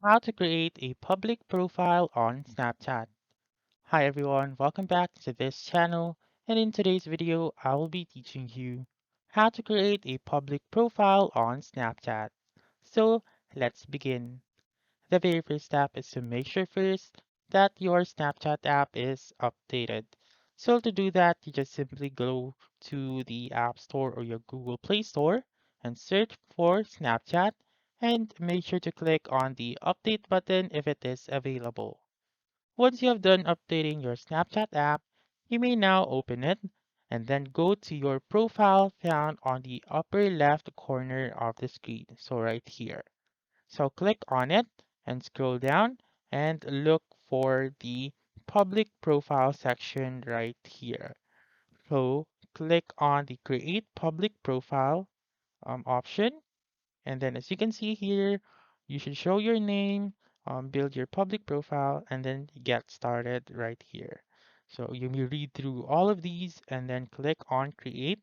How to create a public profile on Snapchat. Hi everyone, welcome back to this channel, and in today's video I will be teaching you how to create a public profile on Snapchat. So let's begin. The very first step is to make sure first that your Snapchat app is updated. So to do that, you just simply go to the App Store or your Google Play Store and search for Snapchat and make sure to click on the update button if it is available. Once you have done updating your Snapchat app, you may now open it and then go to your profile found on the upper left corner of the screen. So right here. So click on it and scroll down and look for the public profile section right here. So click on the create public profile option. And then as you can see here, you should show your name, build your public profile, and then get started right here. So you may read through all of these and then click on create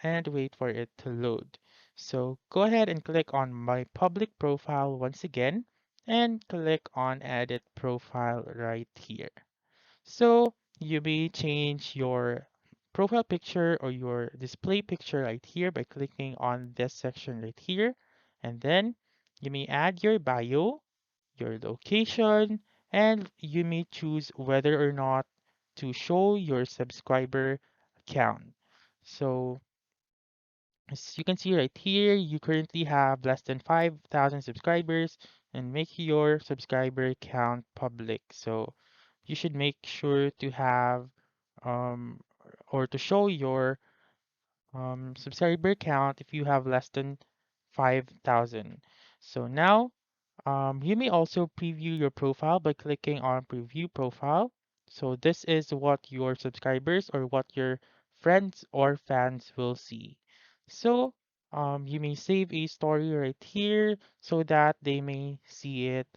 and wait for it to load. So go ahead and click on my public profile once again and click on edit profile right here. So you may change your profile picture or your display picture right here by clicking on this section right here. And then you may add your bio, your location, and you may choose whether or not to show your subscriber count. So as you can see right here, you currently have less than 5,000 subscribers and make your subscriber count public. So you should make sure to have um, or to show your subscriber count if you have less than 5,000. So now you may also preview your profile by clicking on preview profile. So this is what your subscribers or what your friends or fans will see. So you may save a story right here so that they may see it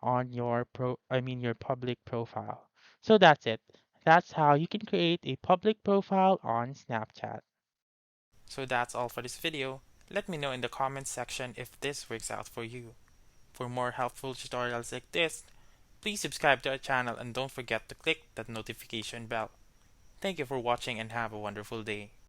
on your your public profile. So that's it. That's how you can create a public profile on Snapchat. So that's all for this video. Let me know in the comments section if this works out for you. For more helpful tutorials like this, please subscribe to our channel and don't forget to click that notification bell. Thank you for watching and have a wonderful day.